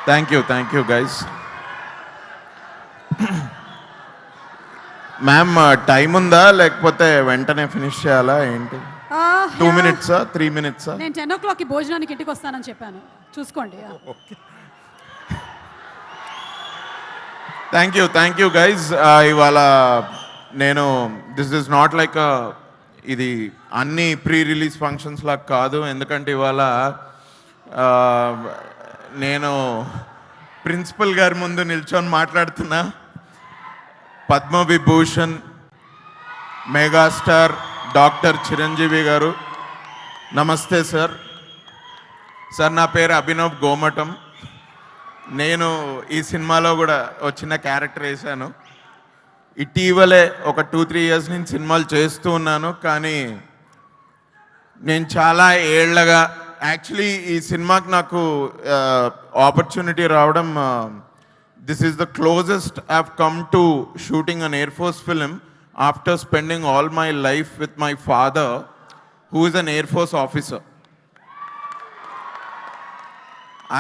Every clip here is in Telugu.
Thank you guys. Ma'am time ఉందా లేకపోతే వెంటనే ఫినిష్ చేయాలా ఏంటి? 2 minutes 3 minutes? నేను 10 o'clockకి భోజనానికి ఇంటికి వస్తానని చెప్పాను, చూసుకోండి. Thank you guys. ఇవాళ నేను దిస్ ఇస్ నాట్ లైక్ ఇది అన్ని ప్రీ రిలీజ్ ఫంక్షన్స్ లాగా కాదు. ఎందుకంటే ఇవాళ నేను ప్రిన్సిపల్ గారి ముందు నిల్చొని మాట్లాడుతున్నా. పద్మవిభూషణ్ మెగాస్టార్ డాక్టర్ చిరంజీవి గారు, నమస్తే సార్. సార్ నా పేరు అభినవ్ గోమటం. నేను ఈ సినిమాలో కూడా ఒక చిన్న క్యారెక్టర్ వేశాను. ఇటీవలే ఒక 2-3 years నుంచి సినిమాలు చేస్తూ ఉన్నాను. కానీ నేను చాలా ఏళ్ళగా యాక్చువల్లీ ఈ సినిమాకి నాకు ఆపర్చునిటీ రావడం, this is the closest I have come to shooting an air force film after spending all my life with my father, who is an Air Force officer.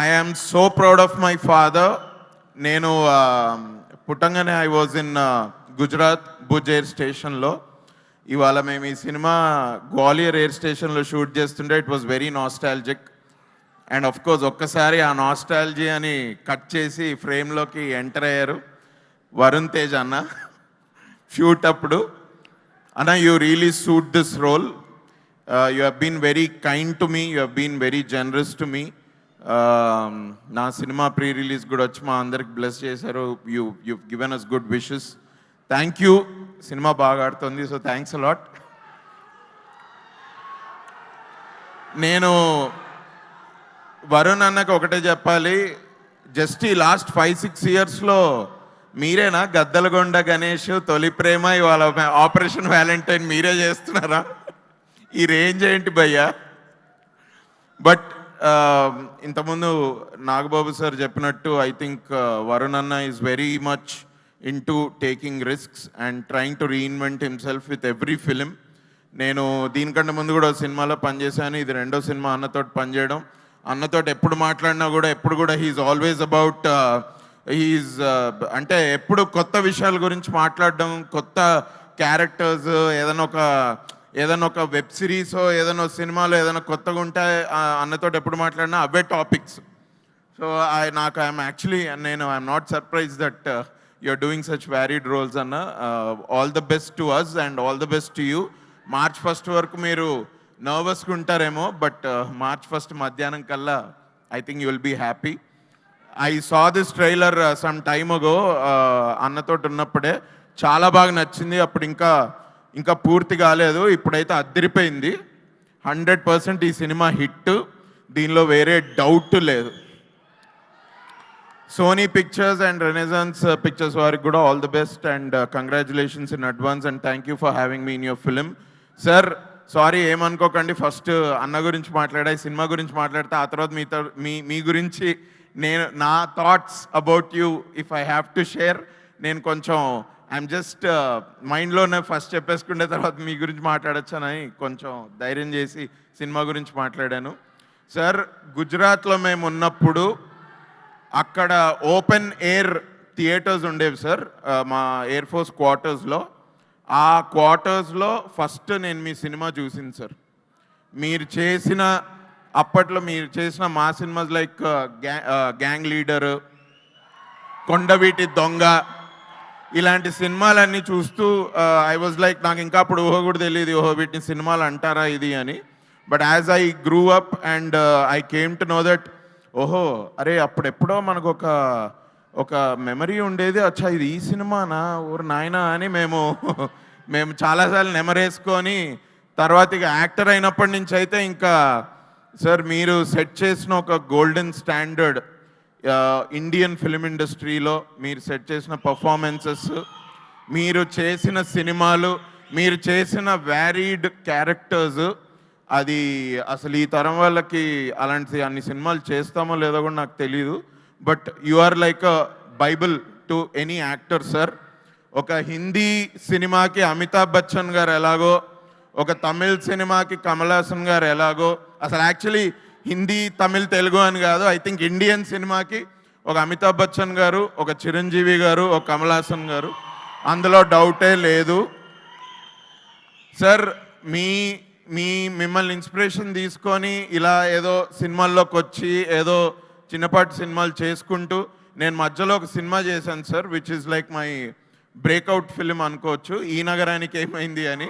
I am so proud of my father. Nenu puttangane I was in Gujarat Bhuj Air Station lo. Ivala mem ee cinema Gwalior Air Station lo shoot chestunte it was very nostalgic. And of course okkasari aa nostalgia ani cut chesi frame loki enter ayyaru Varun Tej anna. Shoot appudu Anna, you really suit this role. You have been very kind to me, you have been very generous to me. నా సినిమా ప్రీ రిలీజ్ కూడా వచ్చి మా అందరికి బ్లెస్ చేశారు. you've given us good wishes. Thank you. Cinema బాగా ఆడుతుంది, సో థ్యాంక్స్ అ లాట్. నేను వరుణ్ అన్నకు ఒకటే చెప్పాలి, జస్ట్ ఈ లాస్ట్ 5-6 yearsలో మీరేనా గద్దలగొండ గణేష్, తొలి ప్రేమ, ఇవాళ ఆపరేషన్ వ్యాలంటైన్ మీరే చేస్తున్నారా? ఈ రేంజ్ ఏంటి భయ్యా? బట్ ఇంతకుముందు నాగబాబు సార్ చెప్పినట్టు ఐ థింక్ వరుణ్ అన్న is very much in to taking risks and trying to reinvent himself with every film. నేను దీనికంటే ముందు కూడా సినిమాలో పనిచేశాను. ఇది 2వ సినిమా అన్నతోటి పనిచేయడం. అన్నతోటి ఎప్పుడు మాట్లాడినా కూడా ఎప్పుడు కూడా హీఈస్ ఆల్వేస్ అబౌట్ అంటే ఎప్పుడు కొత్త విషయాల గురించి మాట్లాడడం, కొత్త క్యారెక్టర్స్, ఏదైనా ఒక వెబ్ సిరీస్, ఏదైనా సినిమాలో ఏదైనా కొత్తగా ఉంటే అన్నతో ఎప్పుడు మాట్లాడినా అవే topics. So I'm actually I'm not surprise that you are doing such varied roles అన్న. All the best to us and all the best to you. March 1st వరకు మీరు నర్వస్గా ఉంటారేమో, బట్ March 1st మధ్యాహ్నం కల్లా I think you will be happy. I saw this trailer some time ago, అన్నతోటి ఉన్నప్పుడే చాలా బాగా నచ్చింది. అప్పుడు ఇంకా పూర్తి కాలేదు, ఇప్పుడైతే అద్దరిపోయింది. 100% ఈ సినిమా హిట్, దీనిలో వేరే డౌట్ లేదు. Sony Pictures and Renaissance Pictures వారికి కూడా all the best and congratulations in advance and thank you for having me in your film. Sir sorry ఏమనుకోకండి, ఫస్ట్ అన్న గురించి మాట్లాడా, ఈ సినిమా గురించి మాట్లాడితే ఆ తర్వాత మీ గురించి నా thoughts about you if I have to share. నేను కొంచెం ఐఎమ్ జస్ట్ మైండ్లోనే ఫస్ట్ చెప్పేసుకుంటే తర్వాత మీ గురించి మాట్లాడొచ్చానని కొంచెం ధైర్యం చేసి సినిమా గురించి మాట్లాడాను. సార్ గుజరాత్లో మేము ఉన్నప్పుడు అక్కడ ఓపెన్ ఎయిర్ థియేటర్స్ ఉండేవి సార్, మా ఎయిర్ ఫోర్స్ క్వార్టర్స్లో. ఆ క్వార్టర్స్లో ఫస్ట్ నేను మీ సినిమా చూసింది సార్. అప్పట్లో మీరు చేసిన మా సినిమాస్ లైక్ గ్యాంగ్ లీడర్, కొండవీటి దొంగ, ఇలాంటి సినిమాలన్నీ చూస్తూ ఐ వాజ్ లైక్, నాకు ఇంకా అప్పుడు ఊహ కూడా తెలియదు, ఓహో వీటిని సినిమాలు అంటారా ఇది అని. But as I grew up and I came to know that ఓహో అరే అప్పుడెప్పుడో మనకు ఒక మెమరీ ఉండేది, అచ్చా ఇది ఈ సినిమానా ఊరు నాయనా అని మేము చాలాసార్లు నెమరేసుకొని తర్వాత ఇక యాక్టర్ అయినప్పటి నుంచి అయితే ఇంకా సార్ మీరు సెట్ చేసిన ఒక గోల్డెన్ స్టాండర్డ్ ఇండియన్ ఫిలిం ఇండస్ట్రీలో మీరు సెట్ చేసిన పర్ఫార్మెన్సెస్, మీరు చేసిన సినిమాలు, మీరు చేసిన వ్యారీడ్ క్యారెక్టర్స్, అది అసలు ఈ తరం వాళ్ళకి అలాంటి అన్ని సినిమాలు చేస్తామో లేదో కూడా నాకు తెలీదు. But you are like a bible to any actor sir. ఒక హిందీ సినిమాకి అమితాబ్ బచ్చన్ గారు ఎలాగో, ఒక తమిళ్ సినిమాకి కమల్ హాసన్ గారు ఎలాగో, అసలు యాక్చువల్లీ హిందీ తమిళ్ తెలుగు అని కాదు, ఐ థింక్ ఇండియన్ సినిమాకి ఒక అమితాబ్ బచ్చన్ గారు, ఒక చిరంజీవి గారు, ఒక కమల్ హాసన్ గారు, అందులో డౌటే లేదు. సార్ మీ మీ మిమ్మల్ని ఇన్స్పిరేషన్ తీసుకొని ఇలా ఏదో సినిమాల్లోకి వచ్చి ఏదో చిన్నపాటి సినిమాలు చేసుకుంటూ నేను మధ్యలో ఒక సినిమా చేశాను sir, which is like my breakout film అనుకోవచ్చు, ఈ నగరానికి ఏమైంది అని.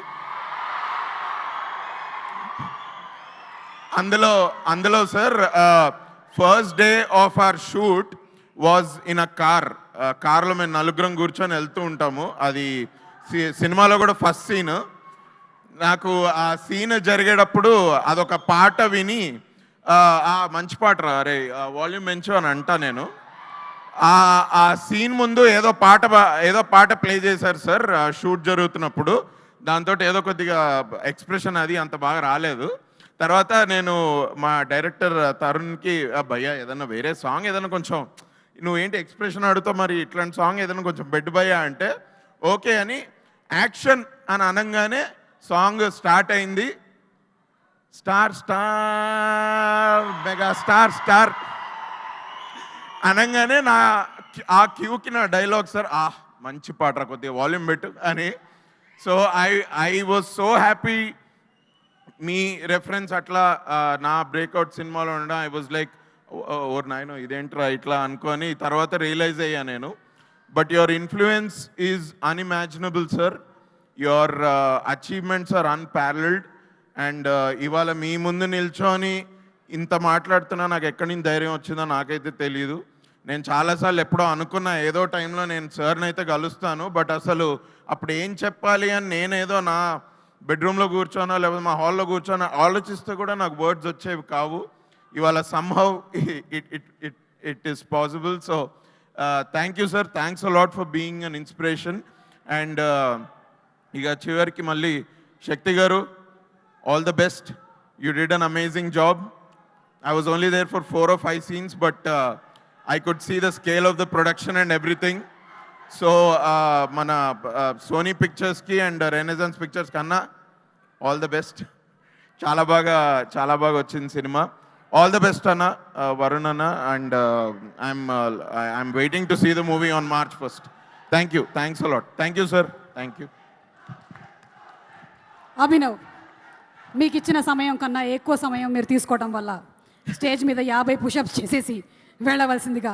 అందులో sir first day of our shoot was in a కార్లో మేము నలుగురం కూర్చొని వెళ్తూ ఉంటాము. అది సినిమాలో కూడా ఫస్ట్ సీన్. నాకు ఆ సీన్ జరిగేటప్పుడు అదొక పాట విని మంచి పాట రా అరే వాల్యూమ్ పెంచు అని అంటా నేను. ఆ సీన్ ముందు ఏదో పాట ప్లే చేశారు సార్ షూట్ జరుగుతున్నప్పుడు. దాంతో ఏదో కొద్దిగా ఎక్స్ప్రెషన్ అది అంత బాగా రాలేదు. తర్వాత నేను మా డైరెక్టర్ తరుణ్కి భయ్యా ఏదన్నా వేరే సాంగ్ ఏదైనా కొంచెం నువ్వేంటి ఎక్స్ప్రెషన్ అడుగుతావు, మరి ఇట్లాంటి సాంగ్ ఏదైనా కొంచెం బెడ్ భయ్యా అంటే ఓకే అని యాక్షన్ అని అనగానే సాంగ్ స్టార్ట్ అయింది. Star star mega star star అనగానే ఆ క్యూకి నా డైలాగ్ సార్ మంచి పాట కొద్దిగా వాల్యూమ్ పెట్టు అని. So I was so happy me reference అట్లా నా బ్రేక్అవుట్ సినిమాలో ఉండడం. ఐ వాజ్ లైక్ ఓర్ నాయనో ఇదేంట్రా ఇట్లా అనుకొని తర్వాత రియలైజ్ అయ్యా నేను. But your influence is unimaginable sir. Your achievements are unparalleled. And ఇవాళ మీ ముందు నిల్చొని ఇంత మాట్లాడుతున్నా నాకు ఎక్కడి నుంచి ధైర్యం వచ్చిందో నాకైతే తెలియదు. నేను చాలాసార్లు ఎప్పుడో అనుకున్నా ఏదో టైంలో నేను సార్ని అయితే కలుస్తాను, బట్ అసలు అప్పుడు ఏం చెప్పాలి అని నేనేదో నా బెడ్రూమ్లో కూర్చోనో లేకపోతే మా హాల్లో కూర్చోనో ఆలోచిస్తే కూడా నాకు వర్డ్స్ వచ్చేవి కావు. ఇవాళ somehow it is possible. So thank you sir, thanks a lot for being an inspiration. And ఇక చివరికి మళ్ళీ శక్తి గారు, all the best. You did an amazing job. I was only there for 4 or 5 scenes, but I could see the scale of the production and everything. So, mana Sony Pictures ki and Renaissance Pictures kanna, all the best. Chala baga vachindi cinema. All the best Anna, Varun Anna, and I'm waiting to see the movie on March 1st. Thank you. Thanks a lot. Thank you, sir. Thank you. Abhinav, మీకు ఇచ్చిన సమయం కన్నా ఎక్కువ సమయం మీరు తీసుకోవడం వల్ల స్టేజ్ మీద 50 పుషప్స్ చేసేసి వెళ్ళవలసిందిగా.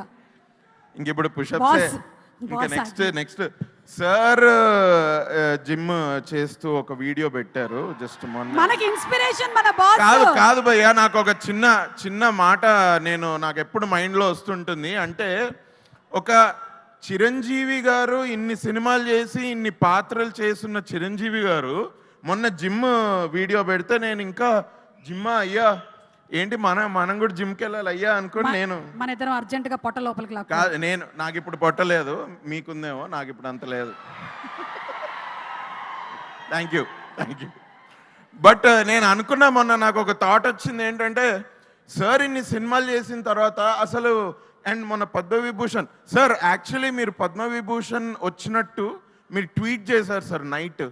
ఇంక ఇప్పుడు పుషప్స్ ఇంకా నెక్స్ట్ సార్ జిమ్ చేస్తూ ఒక వీడియో పెట్టారు జస్ట్ మొన్న. మనకి ఇన్స్పిరేషన్ మన బాస్. కాదు భయ్యా, నాకు ఒక చిన్న మాట నాకు ఎప్పుడు మైండ్లో వస్తుంటుంది. అంటే ఒక చిరంజీవి గారు ఇన్ని సినిమాలు చేసి ఇన్ని పాత్రలు చేస్తున్న చిరంజీవి గారు మొన్న జిమ్ వీడియో పెడితే నేను ఇంకా జిమ్మా అయ్యా ఏంటి మనం కూడా జిమ్కి వెళ్ళాలి అయ్యా అనుకుని నేను మన ఇద్దరం అర్జెంటుగా పొట్ట లోపలికి కాదు, నాకు ఇప్పుడు పొట్టలేదు, మీకుందేమో, నాకు ఇప్పుడు అంత లేదు. Thank you. బట్ నేను అనుకున్నా మొన్న నాకు ఒక థాట్ వచ్చింది ఏంటంటే సార్ ఇన్ని సినిమాలు చేసిన తర్వాత అసలు అండ్ మొన్న పద్మవిభూషణ్ సార్ యాక్చువల్లీ మీరు పద్మవిభూషణ్ వచ్చినట్టు మీరు ట్వీట్ చేశారు సార్ నైట్.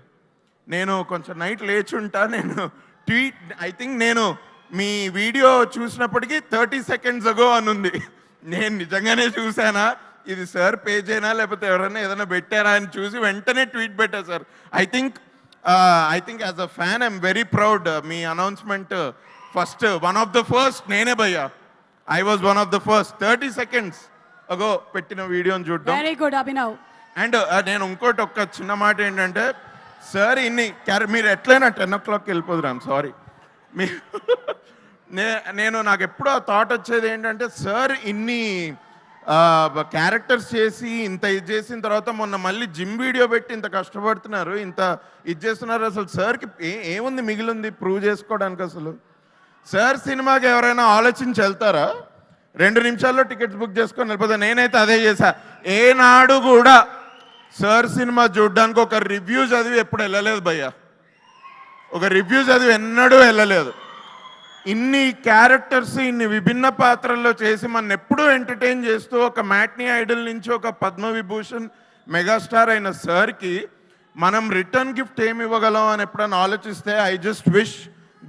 నేను కొంచెం నైట్ లేచి ఉంటా, నేను ట్వీట్ ఐ థింక్ నేను మీ వీడియో చూసినప్పటికీ 30 seconds ago అని ఉంది. నేను నిజంగానే చూసానా ఇది సార్ పేజ్ అయినా లేకపోతే ఎవరైనా ఏదైనా పెట్టారా అని చూసి వెంటనే ట్వీట్ పెట్టా sir. I think as a fan I'm very proud. Me announcement first one of the first నేనే భయ్యా. I was one of the first 30 seconds ago పెట్టిన వీడియోని చూడడం. Very good Abhinav. అండ్ నేను ఇంకోటి ఒక్క చిన్న మాట ఏంటంటే సార్ మీరు ఎట్లయినా 10 o'clock వెళ్ళిపోదురు. I'm sorry. నాకు ఎప్పుడూ ఆ థాట్ వచ్చేది ఏంటంటే సార్ ఇన్ని క్యారెక్టర్స్ చేసి ఇంత ఇది చేసిన తర్వాత మొన్న మళ్ళీ జిమ్ వీడియో పెట్టి ఇంత కష్టపడుతున్నారు, ఇంత ఇది చేస్తున్నారు. అసలు సార్కి ఏముంది మిగిలింది ప్రూవ్ చేసుకోవడానికి? అసలు సార్ సినిమాకి ఎవరైనా ఆలోచించి వెళ్తారా? 2 నిమిషాల్లో టికెట్స్ బుక్ చేసుకొని వెళ్ళిపోతా. నేనైతే అదే చేశా. ఏనాడు కూడా సార్ సినిమా చూడడానికి ఒక రివ్యూ చదివి ఎప్పుడు వెళ్ళలేదు భయ్యా. ఒక రివ్యూ చదివి ఎన్నడూ వెళ్ళలేదు. ఇన్ని క్యారెక్టర్స్ ఇన్ని విభిన్న పాత్రల్లో చేసి మన ఎప్పుడూ ఎంటర్టైన్ చేస్తూ ఒక మ్యాట్నీ ఐడల్ నుంచి ఒక పద్మవిభూషణ్ మెగాస్టార్ అయిన సార్కి మనం రిటర్న్ గిఫ్ట్ ఏమి ఇవ్వగలం అని ఎప్పుడైనా ఆలోచిస్తే ఐ జస్ట్ విష్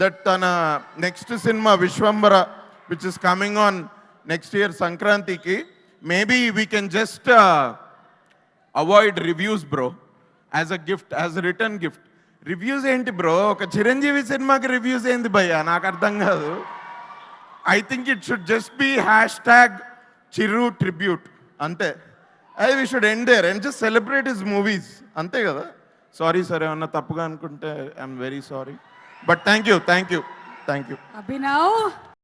దట్ తన next cinema Vishwambhara which is coming on next year సంక్రాంతికి maybe we can just avoid reviews bro as a gift, as a return gift. Reviews ఏంటి బ్రో? ఒక చిరంజీవి సినిమాకి రివ్యూస్ ఏంది భయ్యా? నాకు అర్థం కాదు. I think it should just be hash Chiru tribute అంతే. అది we should end there and just celebrate his movies, అంతే కదా. సారీ సార్, ఏమన్నా తప్పుగా అనుకుంటే I'm very sorry, but thank you. Abhinav